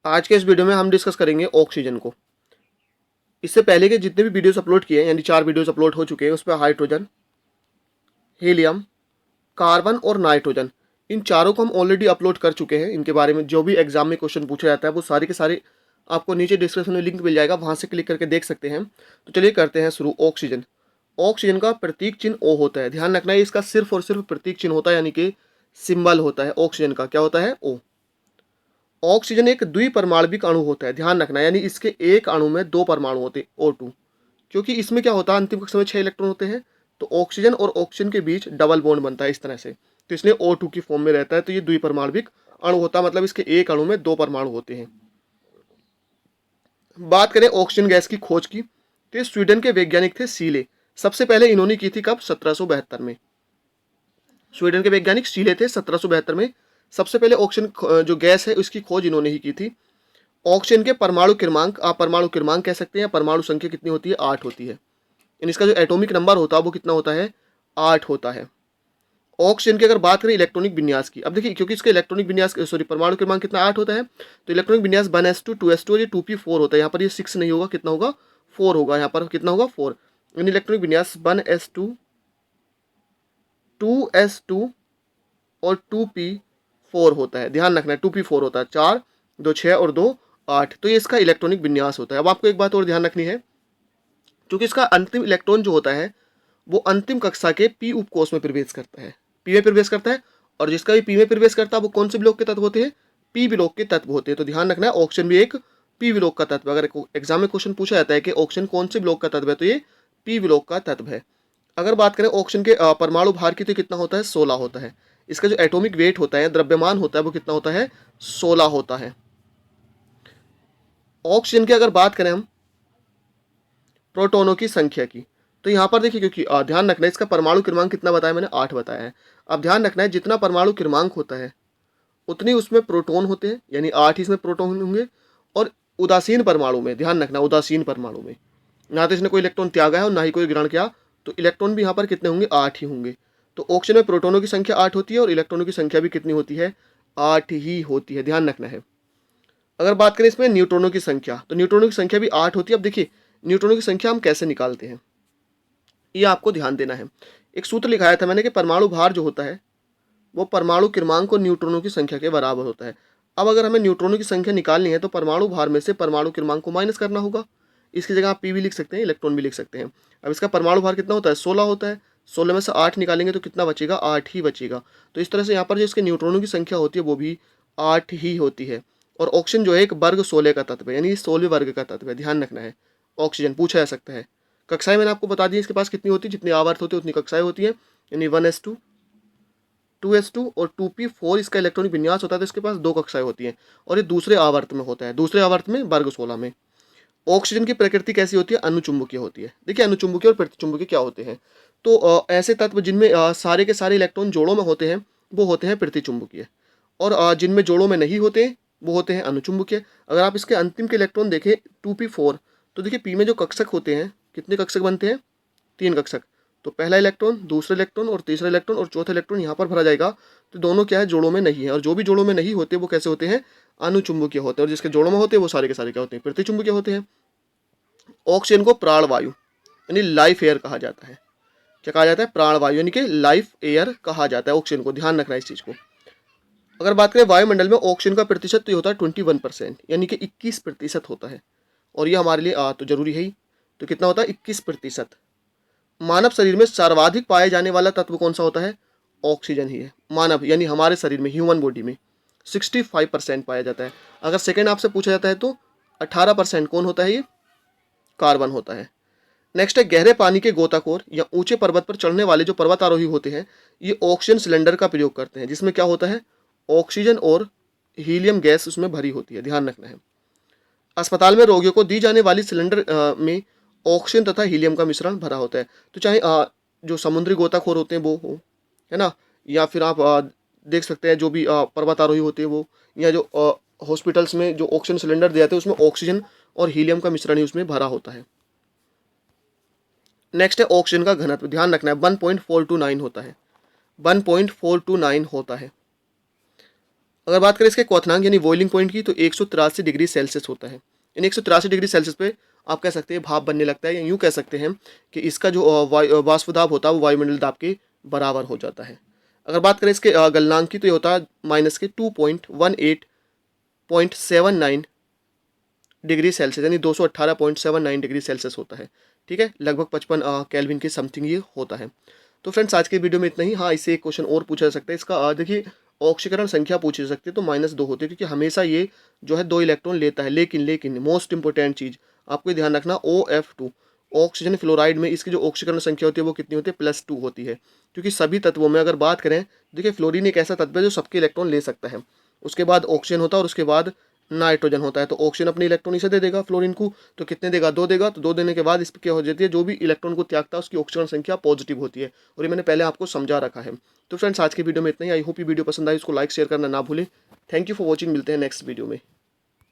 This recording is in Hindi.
आज के इस वीडियो में हम डिस्कस करेंगे ऑक्सीजन को। इससे पहले के जितने भी वीडियोस अपलोड किए हैं, यानी 4 वीडियोस अपलोड हो चुके हैं, उस पर हाइड्रोजन, हीलियम, कार्बन और नाइट्रोजन, इन चारों को हम ऑलरेडी अपलोड कर चुके हैं। इनके बारे में जो भी एग्जाम में क्वेश्चन पूछा जाता है वो सारे के सारे आपको नीचे डिस्क्रिप्शन में लिंक मिल जाएगा, वहाँ से क्लिक करके देख सकते हैं। तो चलिए करते हैं शुरू। ऑक्सीजन, ऑक्सीजन का प्रतीक चिन्ह ओ होता है। ध्यान रखना है, इसका सिर्फ और सिर्फ प्रतीक चिन्ह होता है, यानी कि सिंबल होता है। ऑक्सीजन का क्या होता है? ओ। ऑक्सीजन एक द्विपरमाणविक अणु होता है। ध्यान रखना, यानी इसके एक अणु में 2 परमाणु होते हैं, O2। क्योंकि इसमें क्या होता है, अंतिम कक्षा में 6 इलेक्ट्रॉन होते हैं, तो ऑक्सीजन और ऑक्सीजन के बीच डबल बॉन्ड बनता है इस तरह से, तो इसलिए O2 की फॉर्म में रहता है। तो ये द्विपरमाणविक अणु होता है, मतलब इसके एक अणु में 2 परमाणु होते हैं। बात करें ऑक्सीजन गैस की खोज की, तो स्वीडन के वैज्ञानिक थे सीले। सबसे पहले इन्होंने की थी कब? 1772 में। स्वीडन के वैज्ञानिक सीले थे, 1772 में सबसे पहले ऑक्सीजन जो गैस है उसकी खोज इन्होंने ही की थी। ऑक्सीजन के परमाणु क्रमांक, आप परमाणु क्रमांक कह सकते हैं, परमाणु संख्या कितनी होती है? 8 होती है। यानी इसका जो एटॉमिक नंबर होता है वो कितना होता है? 8 होता है। ऑक्सीजन की अगर बात करें इलेक्ट्रॉनिक विन्यास की, अब देखिए क्योंकि इसका इलेक्ट्रॉनिक विन्यास, सॉरी, परमाणु क्रमांक कितना? 8 होता है, तो इलेक्ट्रॉनिक विन्यास 1s2, 2s2 और ये 2p4 होता है। यहाँ पर ये 6 नहीं होगा, कितना होगा? 4 होगा। यहाँ पर कितना होगा? 4। यानी इलेक्ट्रॉनिक विन्यास 1s2, 2s2 और 2p4 होता है। ध्यान रखना है, 2p4 होता है, 4, 2 6 और 2 8। तो ये इसका इलेक्ट्रॉनिक विन्यास होता है। अब आपको एक बात और ध्यान रखनी है, क्योंकि इसका अंतिम इलेक्ट्रॉन जो होता है वो अंतिम कक्षा के पी उपकोष में प्रवेश करता है, पी में प्रवेश करता है। और जिसका भी पी में प्रवेश करता है वो कौन से विलोक के तत्व होते हैं? पी विलोक के तत्व होते हैं। तो ध्यान रखना है, ऑक्सीजन भी एक पी विलोक का तत्व है। अगर एग्जाम में क्वेश्चन पूछा जाता है कि ऑक्सीजन कौन से विलोक का तत्व है, तो ये पी विलोक का तत्व है। अगर बात करें ऑक्सीजन के परमाणु भार की, तो कितना होता है? 16 होता है। इसका जो एटॉमिक वेट होता है, द्रव्यमान होता है, वो कितना होता है? 16 होता है। ऑक्सीजन की अगर बात करें हम प्रोटॉनों की संख्या की, तो यहाँ पर देखिए, क्योंकि ध्यान रखना है, इसका परमाणु क्रमांक कितना बताया मैंने? 8 बताया है। अब ध्यान रखना है, जितना परमाणु क्रमांक होता है उतनी उसमें प्रोटॉन होते हैं, यानी 8 ही इसमें प्रोटॉन होंगे। और उदासीन परमाणु में, ध्यान रखना, उदासीन परमाणु में ना तो इसने कोई इलेक्ट्रॉन त्यागा है और ना ही कोई ग्रहण किया, तो इलेक्ट्रॉन भी यहाँ पर कितने होंगे? 8 ही होंगे। तो ऑक्सीजन में प्रोटॉनों की संख्या 8 होती है और इलेक्ट्रॉनों की संख्या भी कितनी होती है? 8 ही होती है। ध्यान रखना है। अगर बात करें इसमें न्यूट्रॉनों की संख्या, तो न्यूट्रॉनों की संख्या भी 8 होती है। अब देखिए, न्यूट्रॉनों की संख्या हम कैसे निकालते हैं, ये आपको ध्यान देना है। एक सूत्र लिखाया था मैंने कि परमाणु भार जो होता है वो परमाणु क्रमांक और न्यूट्रॉनों की संख्या के बराबर होता है। अब अगर हमें न्यूट्रॉनों की संख्या निकालनी है तो परमाणु भार में से परमाणु क्रमांक को माइनस करना होगा। इसकी जगह आप पी भी लिख सकते हैं, इलेक्ट्रॉन भी लिख सकते हैं। अब इसका परमाणु भार कितना होता है? 16 होता है। 16 में से 8 निकालेंगे तो कितना बचेगा? 8 ही बचेगा। तो इस तरह से यहाँ पर जो इसके न्यूट्रॉनों की संख्या होती है वो भी 8 ही होती है। और ऑक्सीजन जो है एक वर्ग 16 का तत्व है, यानी 16 वर्ग का तत्व है। ध्यान रखना है, ऑक्सीजन पूछा जा सकता है। कक्षाएं मैंने आपको बता दी इसके पास कितनी होती है, जितनी आवर्त होती है उतनी कक्षाएं होती है। यानी 1s2, 2s2 और 2p4 इसका इलेक्ट्रॉनिक विन्यास होता है। तो इसके पास 2 कक्षाएं होती हैं और ये दूसरे आवर्त में होता है, दूसरे आवर्त में वर्ग 16 में। ऑक्सीजन की प्रकृति कैसी होती है? अनुचुंबकीय होती है। देखिए, अनुचुंबकीय और प्रतिचुंबकीय क्या होते हैं, तो ऐसे तत्व जिनमें सारे के सारे इलेक्ट्रॉन जोड़ों में होते हैं वो होते हैं प्रतिचुंबकीय। और जिनमें जोड़ों में नहीं होते वो होते हैं अनुचुंबकीय। अगर आप इसके अंतिम के इलेक्ट्रॉन देखें 2p4, तो देखिए पी में जो कक्षक होते हैं, कितने कक्षक बनते हैं? 3 कक्षक। तो पहला इलेक्ट्रॉन, दूसरा इलेक्ट्रॉन और तीसरा इलेक्ट्रॉन और चौथा इलेक्ट्रॉन यहाँ पर भरा जाएगा। तो दोनों क्या है? जोड़ों में नहीं है। और जो भी जोड़ों में नहीं होते वो कैसे होते हैं? अनुचुंबकीय होते हैं। और जिसके जोड़ों में होते हैं वो सारे के सारे क्या होते हैं? प्रतिचुंबकीय होते हैं। ऑक्सीजन को प्राणवायु यानी लाइफ एयर कहा जाता है। क्या कहा जाता है? प्राणवायु, यानी कि लाइफ एयर कहा जाता है ऑक्सीजन को। ध्यान रखना है इस चीज को। अगर बात करें वायुमंडल में ऑक्सीजन का प्रतिशत, तो ये होता है 21%, यानी कि 21% होता है। और ये हमारे लिए तो जरूरी है ही। तो कितना होता है? 21%। मानव शरीर में सर्वाधिक पाए जाने वाला तत्व कौन सा होता है? ऑक्सीजन ही है। मानव यानी हमारे शरीर में, ह्यूमन बॉडी में 65% पाया जाता है। अगर सेकेंड आपसे पूछा जाता है तो 18% कौन होता है? ये कार्बन होता है। नेक्स्ट है, गहरे पानी के गोताखोर या ऊंचे पर्वत पर चढ़ने वाले जो पर्वतारोही होते हैं, ये ऑक्सीजन सिलेंडर का प्रयोग करते हैं, जिसमें क्या होता है? ऑक्सीजन और हीलियम गैस उसमें भरी होती है। ध्यान रखना है। अस्पताल में रोगियों को दी जाने वाली सिलेंडर में ऑक्सीजन तथा हीलियम का मिश्रण भरा होता है। तो चाहे जो समुद्री गोताखोर होते हैं वो हो, है ना, या फिर आप देख सकते हैं जो भी पर्वतारोही होते हैं वो, या जो हॉस्पिटल्स में जो ऑक्सीजन सिलेंडर दिए जाते हैं उसमें ऑक्सीजन और हीलियम का मिश्रण ही उसमें भरा होता है। नेक्स्ट है ऑक्सीजन का घनत्व। ध्यान रखना है, 1.429 होता है। 1.429 होता है। अगर बात करें इसके क्वथनांक यानी बॉइलिंग पॉइंट की, तो 183 डिग्री सेल्सियस होता है। इन 183 डिग्री सेल्सियस पे आप कह सकते हैं भाप बनने लगता है, या यूँ कह सकते हैं कि इसका जो वाष्प दाब होता है वो वायुमंडल दाब के बराबर हो जाता है। अगर बात करें इसके गलनांक की, तो ये होता है माइनस के 2.18.79 डिग्री सेल्सियस, यानी 218.79 डिग्री सेल्सियस होता है। ठीक है, लगभग 55 केल्विन के समथिंग ये होता है। तो फ्रेंड्स आज के वीडियो में इतना ही। हाँ, इससे एक क्वेश्चन और पूछा जा सकता है इसका, देखिए ऑक्सीकरण संख्या पूछी जा सकती है, तो -2 होती है, क्योंकि हमेशा ये जो है 2 इलेक्ट्रॉन लेता है। लेकिन मोस्ट इंपॉर्टेंट चीज़ आपको ये ध्यान रखना, OF2 ऑक्सीजन फ्लोराइड में इसकी जो ऑक्सीकरण संख्या होती है वो कितनी होती है, +2 होती है। क्योंकि सभी तत्वों में अगर बात करें, देखिए फ्लोरीन एक ऐसा तत्व है जो सबके इलेक्ट्रॉन ले सकता है। उसके बाद ऑक्सीजन होता है और उसके बाद नाइट्रोजन होता है। तो ऑक्सीजन अपने इलेक्ट्रॉन इसे दे देगा फ्लोरीन को, तो कितने देगा, 2 देगा। तो 2 देने के बाद इस पर क्या हो जाती है, जो भी इलेक्ट्रॉन को त्यागता है उसकी ऑक्सीजन संख्या पॉजिटिव होती है, और ये मैंने पहले आपको समझा रखा है। तो फ्रेंड्स आज की वीडियो में इतना ही। आई होप ये वीडियो पसंद आई, उसको लाइक शेयर करना ना भूलें। थैंक यू फॉर वॉचिंग, मिलते हैं नेक्स्ट वीडियो में।